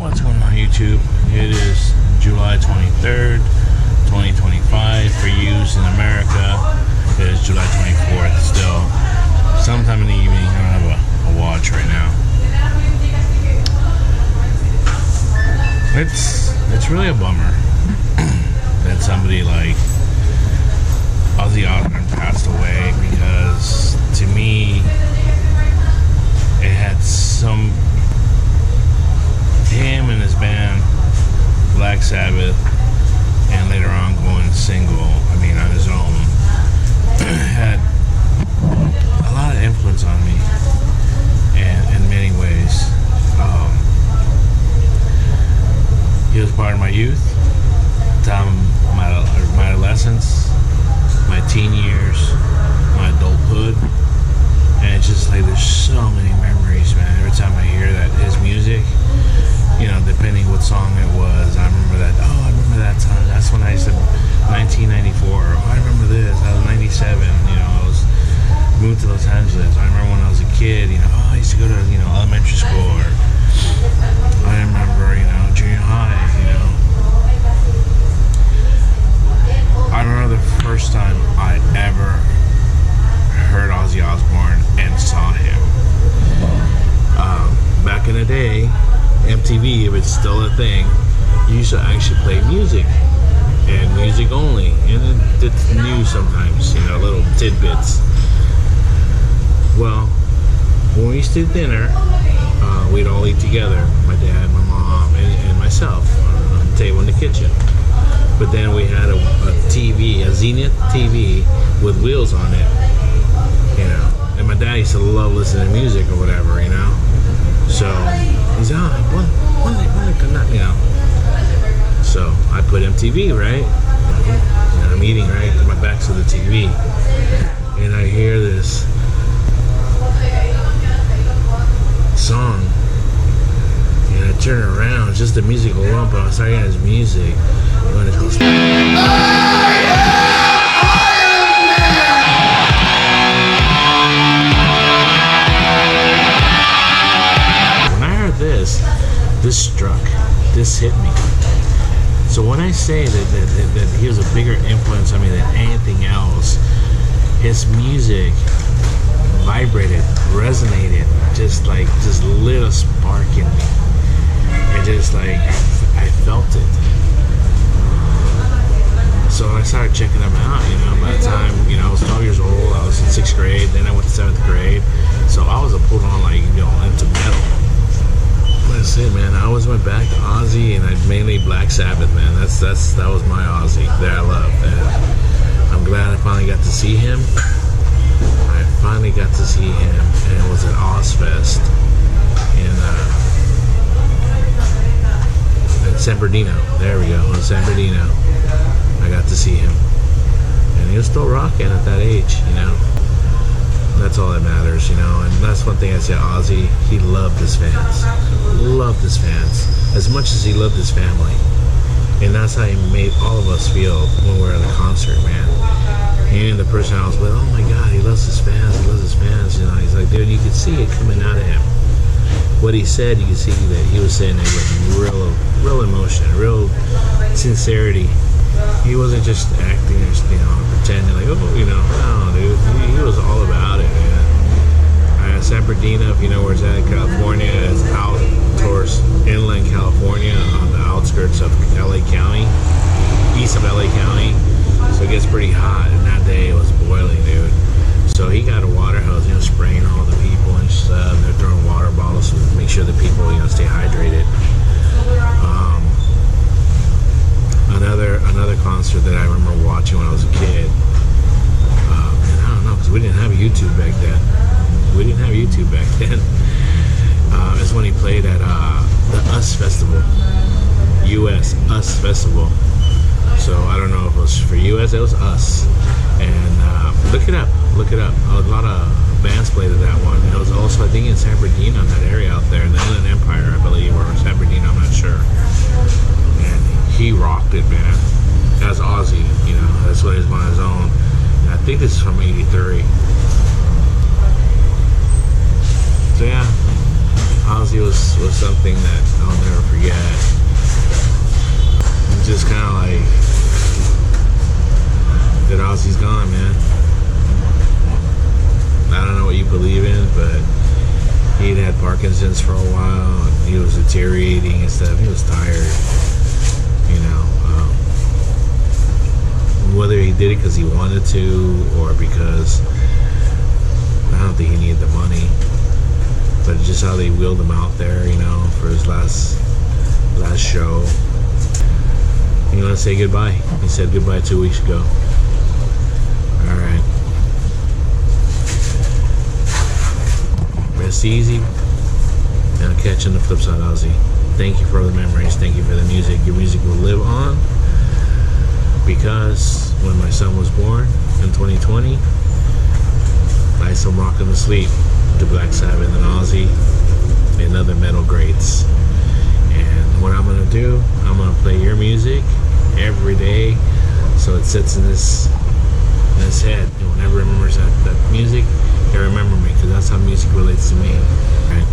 What's going on YouTube? It is July 23rd, 2025 for use in America. It is July 24th still. Sometime in the evening. I don't have a watch right now. It's really a bummer that somebody like Ozzie Osbourne passed away, because to me it had some him and his band Black Sabbath, and later on going single, on his own, had a lot of influence on me in many ways. He was part of my youth, my adolescence, my teen years, my adulthood, and it's just like there's so many memories, man. Every time I hear his music, depending what song it was, I remember that. Oh, I remember that time. That's when I used to 1994. Oh, I remember this. I was 97. I was moved to Los Angeles. I remember when I was a kid. I used to go to elementary school, or I remember junior high. I remember the first time I ever heard Ozzie Osbourne and saw him. Back in the day, MTV, if it's still a thing, used to actually play music, and music only, and it's news sometimes, little tidbits. Well, when we used to dinner, we'd all eat together, my dad, my mom, and myself, on the table in the kitchen. But then we had a TV, a Zenith TV with wheels on it, and my dad used to love listening to music or whatever, so he's so I put MTV, right? I'm eating, right? My back's to the TV, and I hear this song, and I turn around, just the music alone, but I start hearing his music, and it goes, this struck, this hit me. So when I say that he was a bigger influence on me than anything else, his music vibrated, resonated, just lit a spark in me. And I felt it. So I started checking him out, by the time, I was 12 years old, I was in 6th grade, then I went to 7th grade. So I was pulled on into metal. That's it, man. I always went back to Ozzie, and I mainly Black Sabbath, man. That was my Ozzie that I love. And I'm glad I finally got to see him. And it was at Ozfest in San Bernardino. There we go, in San Bernardino. I got to see him, and he was still rocking at that age, That's all that matters, and that's one thing I say, Ozzie, he loved his fans. As much as he loved his family. And that's how he made all of us feel when we were at the concert, man. And the person I was with, oh my God, he loves his fans. He's like, dude, you could see it coming out of him. What he said, you could see that he was saying it with real emotion, real sincerity. He wasn't just acting or pretending no, dude. He was all about it, man. San Bernardino, if you know where it's at in California, it's out towards inland California on the outskirts of LA County, east of LA County. So it gets pretty hot, and that day it was boiling, dude. So he got a water hose, spraying all the people and stuff. They're throwing water bottles to make sure the people, stay hydrated. Another concert that I remember watching when I was a kid, and I don't know, because we didn't have YouTube back then. It's when he played at the US Festival. US Festival. So I don't know if it was for US, it was US. And look it up. A lot of bands played at that one. It was also, I think, in San Bernardino, in that area out there, in the Inland Empire, I believe, or in San Bernardino, I'm not sure. And he rocked it, man. As Ozzie, that's what he was on his own. And I think this is from '83. So yeah, Ozzie was was something that I'll never forget. It's just kind of like that Ozzie's gone, man. I don't know what you believe in, but he'd had Parkinson's for a while. And he was deteriorating and stuff. He was tired, you know. Whether he did it because he wanted to or because I don't think he needed the money, but just how they wheeled him out there, you know, for his last show. You want to say goodbye? He said goodbye 2 weeks ago. All right. Rest easy, and I'll catch you on the flip side, Ozzie. Thank you for all the memories. Thank you for the music. Your music will live on, because when my son was born in 2020, I saw him rocking to sleep to Black Sabbath and Ozzie and other metal greats. And what I'm gonna do, I'm gonna play your music every day, so it sits in his head. And whenever he remembers that music, he'll remember me, because that's how music relates to me. Right?